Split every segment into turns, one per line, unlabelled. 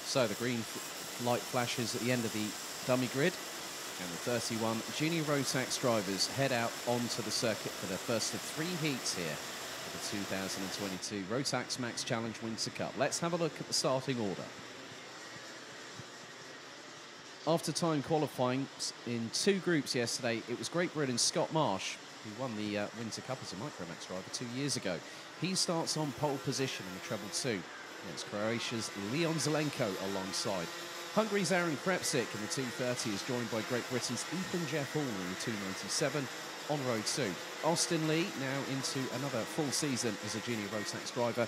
So the green light flashes at the end of the dummy grid, and the 31 junior Rotax drivers head out onto the circuit for their first of 3 heats here for the 2022 Rotax Max Challenge Winter Cup. Let's have a look at the starting order. After time qualifying in 2 groups yesterday, it was Great Britain's Scott Marsh, who won the Winter Cup as a Micromax driver 2 years ago. He starts on pole position in the treble 2. It's Croatia's Leon Zelenko alongside. Hungary's Aaron Krepsik in the 230 is joined by Great Britain's Ethan Jeff Hall in the 297 on row 2. Austin Lee now into another full season as a junior Rotax driver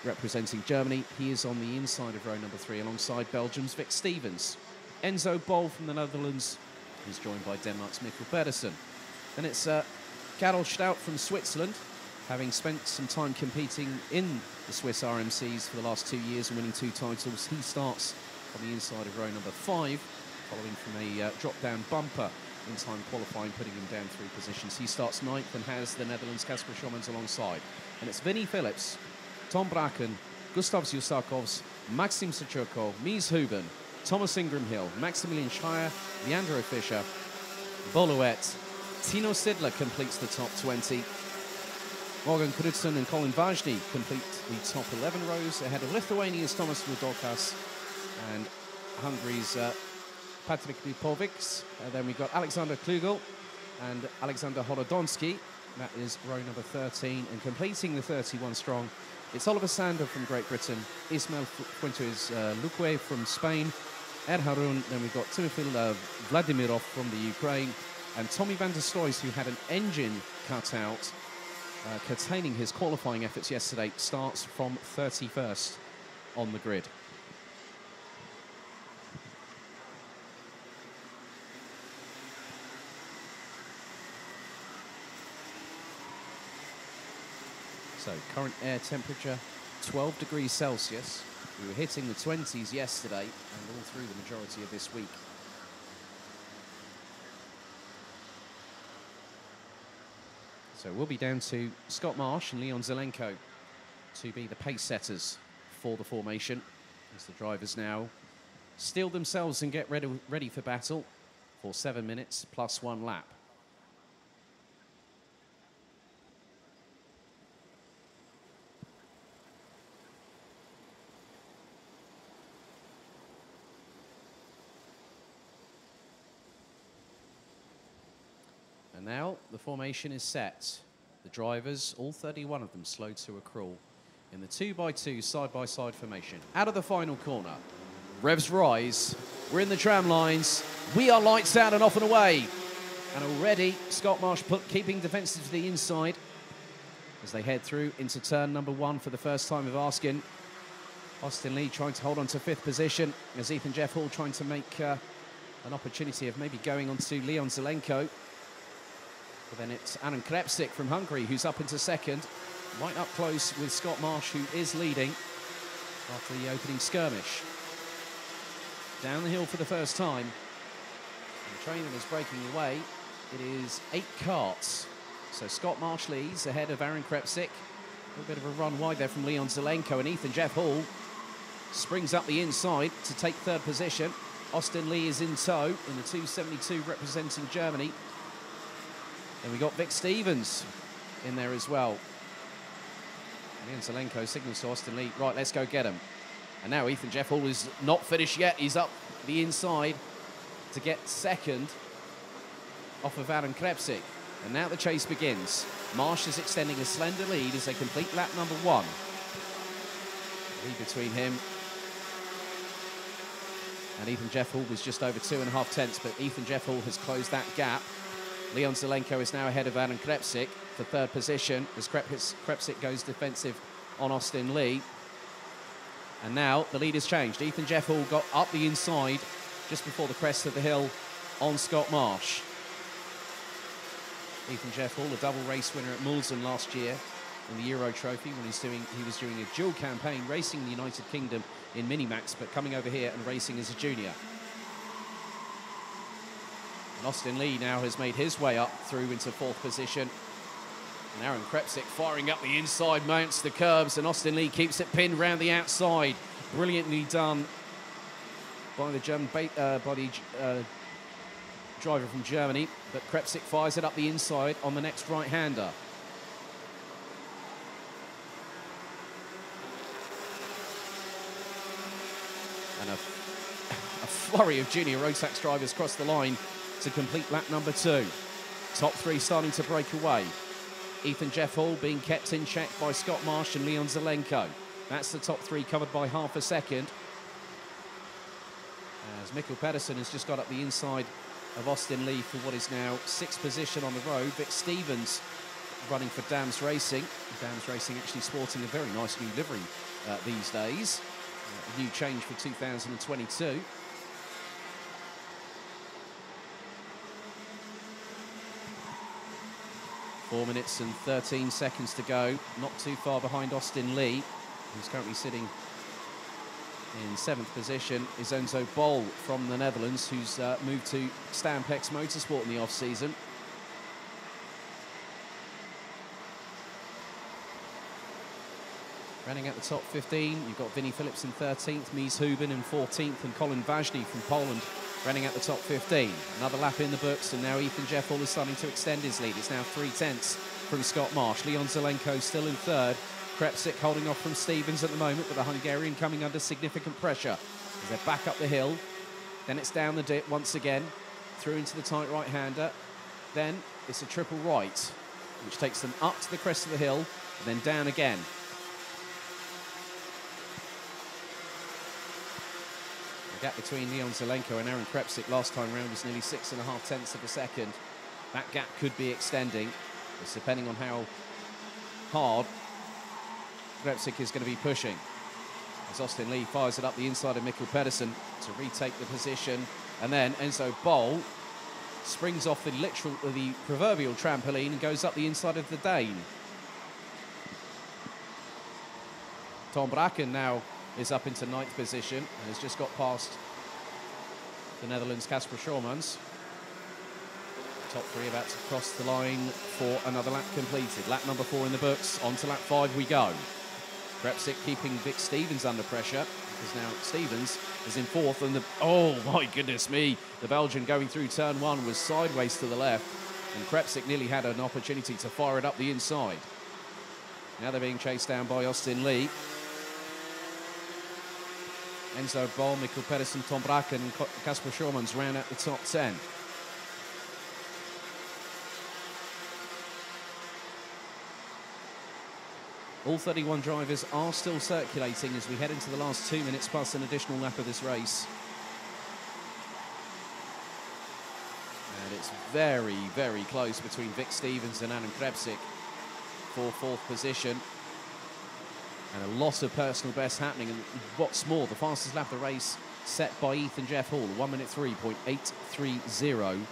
representing Germany. He is on the inside of row number 3 alongside Belgium's Vic Stevens. Enzo Bol from the Netherlands is joined by Denmark's Mikkel Pedersen. Then it's Karel Stout from Switzerland, having spent some time competing in the Swiss RMCs for the last 2 years and winning 2 titles. He starts on the inside of row number 5, following from a drop-down bumper in time qualifying, putting him down 3 positions. He starts 9th and has the Netherlands' Casper Schommans alongside. And it's Vinnie Phillips, Tom Braken, Gustav Zusakovs, Maxim Sachurko, Mies Huben, Thomas Ingram Hill, Maximilian Schreier, Leandro Fischer, Boluet, Tino Sidler completes the top 20. Morgan Knudsen and Colin Vajny complete the top 11 rows ahead of Lithuania's Tomas Rudokas and Hungary's Patrik Lipovics. Then we've got Alexander Klugel and Alexander Holodonsky. That is row number 13. And completing the 31 strong, it's Oliver Sander from Great Britain, Ismael Fuentes Luque from Spain, Ed Harun. Then we've got Timofil Vladimirov from the Ukraine, and Tommy van der Stoys, who had an engine cut out, containing his qualifying efforts yesterday, starts from 31st on the grid. So current air temperature 12 degrees Celsius. We were hitting the 20s yesterday and all through the majority of this week. So we'll be down to Scott Marsh and Leon Zelenko to be the pace setters for the formation, as the drivers now steel themselves and get ready for battle for 7 minutes plus 1 lap. And now the formation is set. The drivers, all 31 of them, slow to a crawl in the 2x2 side-by-side formation. Out of the final corner, revs rise. We're in the tram lines. We are lights out and off and away. And already Scott Marsh keeping defensive to the inside as they head through into turn number 1 for the first time of asking. Austin Lee trying to hold on to 5th position as Ethan Jeff Hall trying to make an opportunity of maybe going on to Leon Zelenko. But then it's Aaron Krepsik from Hungary who's up into 2nd, right up close with Scott Marsh, who is leading after the opening skirmish. Down the hill for the first time. And the train that is breaking away, it is 8 carts. So Scott Marsh leads ahead of Aaron Krepsik. A little bit of a run wide there from Leon Zelenko, and Ethan Jeff Hall springs up the inside to take 3rd position. Austin Lee is in tow in the 272 representing Germany. Then we got Vic Stevens in there as well. Leon Zelenko signals to Austin Lee, right, let's go get him. And now Ethan Jeff Hall is not finished yet. He's up the inside to get 2nd off of Aaron Krepsik. And now the chase begins. Marsh is extending a slender lead as they complete lap number 1. Lead between him and Ethan Jeff Hall was just over 2.5 tenths, but Ethan Jeff Hall has closed that gap. Leon Zelenko is now ahead of Aaron Krepsik for 3rd position as Krepsik goes defensive on Austin Lee. And now the lead has changed. Ethan Jeff Hall got up the inside just before the crest of the hill on Scott Marsh. Ethan Jeff Hall, a double race winner at Mulsanne last year in the Euro Trophy when he was doing a dual campaign racing in the United Kingdom in Minimax, but coming over here and racing as a junior. And Austin Lee now has made his way up through into 4th position. And Aaron Krepsik firing up the inside, mounts the curbs, and Austin Lee keeps it pinned round the outside. Brilliantly done by the driver from Germany, but Krepsik fires it up the inside on the next right-hander. And a flurry of junior Rotax drivers cross the line to complete lap number 2. Top 3 starting to break away. Ethan Jeff Hall being kept in check by Scott Marsh and Leon Zelenko. That's the top 3 covered by half a second. As Mikkel Pedersen has just got up the inside of Austin Lee for what is now 6th position on the road. Vic Stevens running for Dams Racing. Dams Racing actually sporting a very nice new livery these days. A new change for 2022. Four minutes and 13 seconds to go. Not too far behind Austin Lee, who's currently sitting in 7th position, is Enzo Bol from the Netherlands, who's moved to Stampex Motorsport in the off-season. Running at the top 15, you've got Vinnie Phillips in 13th, Mies Huben in 14th, and Colin Vajny from Poland running at the top 15. Another lap in the books, and now Ethan Jeff Hall is starting to extend his lead. It's now 3/10 from Scott Marsh. Leon Zelenko still in 3rd. Krepsik holding off from Stevens at the moment, but the Hungarian coming under significant pressure as they're back up the hill. Then it's down the dip once again, through into the tight right-hander. Then it's a triple right, which takes them up to the crest of the hill, and then down again. The gap between Leon Zelenko and Aaron Krepsik last time round was nearly 6.5 tenths of a second. That gap could be extending. It's depending on how hard Krepsik is going to be pushing. As Austin Lee fires it up the inside of Mikkel Pedersen to retake the position. And then Enzo Bol springs off the proverbial trampoline and goes up the inside of the Dane. Tom Bracken now is up into 9th position and has just got past the Netherlands' Casper Schormans. Top 3 about to cross the line for another lap completed. Lap number 4 in the books. On to lap 5 we go. Krepsik keeping Vic Stevens under pressure, because now Stevens is in 4th, and oh my goodness me, the Belgian going through turn 1 was sideways to the left, and Krepsik nearly had an opportunity to fire it up the inside. Now they're being chased down by Austin Lee. Enzo Bol, Mikkel Pedersen, Tom Bracken and Casper Schormans round out the top 10. All 31 drivers are still circulating as we head into the last 2 minutes plus an additional lap of this race. And it's very, very close between Vic Stevens and Aaron Krepsik for 4th position. And a lot of personal bests happening. And what's more, the fastest lap of the race set by Ethan Jeff Hall, 1:03.830.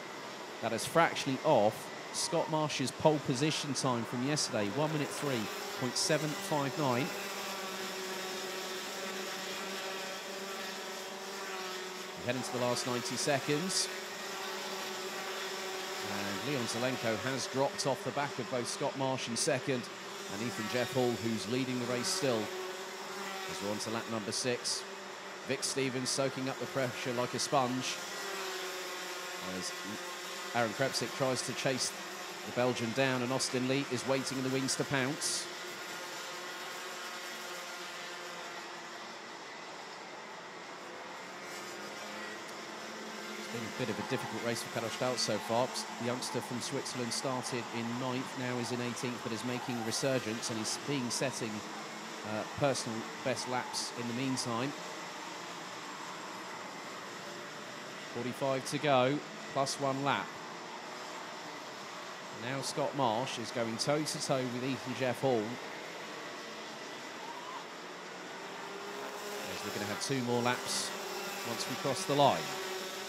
That is fractionally off Scott Marsh's pole position time from yesterday, 1:03.759. We head into the last 90 seconds. And Leon Zelenko has dropped off the back of both Scott Marsh in 2nd and Ethan Jeff Hall, who's leading the race still. As we're on to lap number 6. Vic Stevens soaking up the pressure like a sponge as Aaron Krepsik tries to chase the Belgian down, and Austin Lee is waiting in the wings to pounce. It's been a bit of a difficult race for Carlos Stalt so far. The youngster from Switzerland started in 9th, now is in 18th, but is making a resurgence and is setting personal best laps in the meantime. 45 to go, plus 1 lap. Now Scott Marsh is going toe-to-toe with Ethan Jeff Hall. As we're going to have 2 more laps once we cross the line.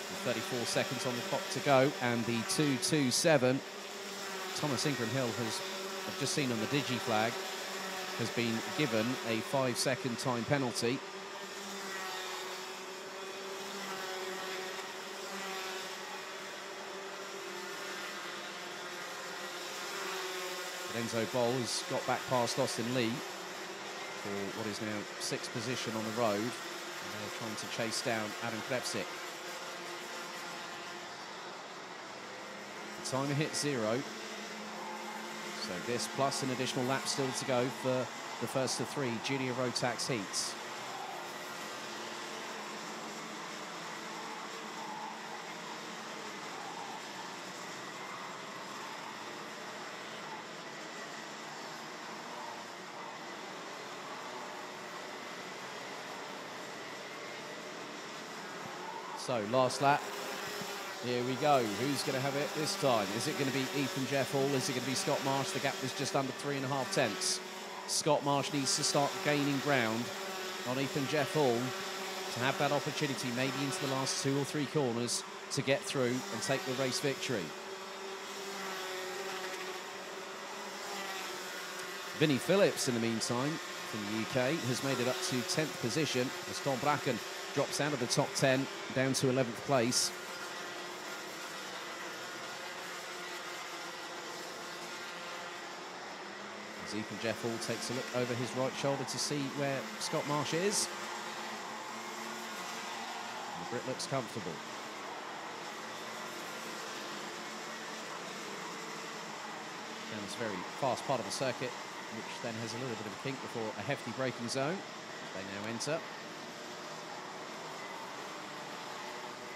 With 34 seconds on the clock to go, and the 2:27. Thomas Ingram Hill has, I've just seen on the Digi flag, has been given a 5-second time penalty. Enzo Bol has got back past Austin Lee for what is now 6th position on the road. They're trying to chase down Adam Krepsik. The timer hit 0. So this plus an additional lap still to go for the first of 3 junior Rotax heats. So last lap. Here we go. Who's going to have it this time? Is it going to be Ethan Jeff Hall? Is it going to be Scott Marsh? The gap was just under 3.5 tenths. Scott Marsh needs to start gaining ground on Ethan Jeff Hall to have that opportunity, maybe into the last 2 or 3 corners, to get through and take the race victory. Vinnie Phillips, in the meantime, from the UK, has made it up to 10th position as Tom Bracken drops out of the top 10 down to 11th place. As Ethan Jeff Hall takes a look over his right shoulder to see where Scott Marsh is. And the Brit looks comfortable. Down this very fast part of the circuit, which then has a little bit of a kink before a hefty braking zone. They now enter.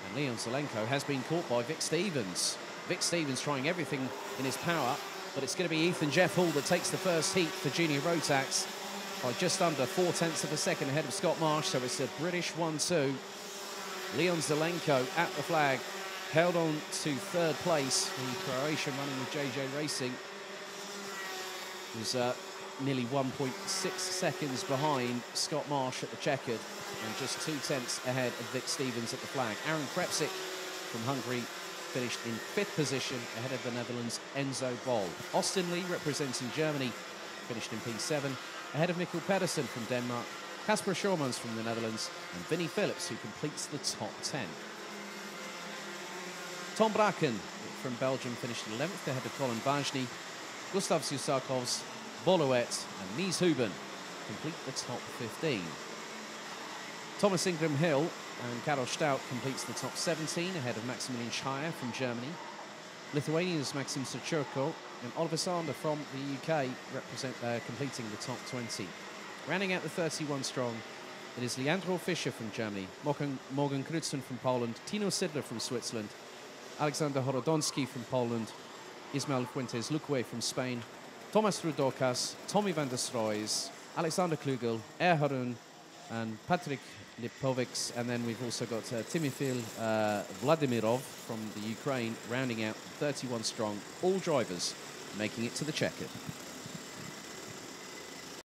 And Leon Zelenko has been caught by Vic Stevens. Vic Stevens trying everything in his power, but it's going to be Ethan Jeff Hall that takes the first heat for junior Rotax by just under 4 tenths of a second ahead of Scott Marsh. So it's a British 1-2. Leon Zelenko at the flag, held on to 3rd place. The Croatian running with JJ Racing was nearly 1.6 seconds behind Scott Marsh at the checkered, and just 2 tenths ahead of Vic Stevens at the flag. Aaron Krepsik from Hungary finished in 5th position ahead of the Netherlands' Enzo Bol. Austin Lee, representing Germany, finished in P7 ahead of Mikkel Pedersen from Denmark, Kasper Schormans from the Netherlands, and Vinnie Phillips, who completes the top 10. Tom Bracken from Belgium finished 11th ahead of Colin Vajny. Gustav Susakovs, Boluet and Nies Huben complete the top 15. Thomas Ingram Hill and Karol Stout completes the top 17 ahead of Maximilian Schreier from Germany. Lithuanians Maxim Sochurko and Oliver Sander from the UK completing the top 20. Rounding out the 31 strong, it is Leandro Fischer from Germany, Morgan Knudsen from Poland, Tino Sidler from Switzerland, Alexander Horodonski from Poland, Ismael Fuentes Luque from Spain, Thomas Rudokas, Tommy van der Stroys, Alexander Klugel, Erharun, and Patrick Lipovics, and then we've also got Timofil Vladimirov from the Ukraine, rounding out 31 strong, all drivers making it to the checkered.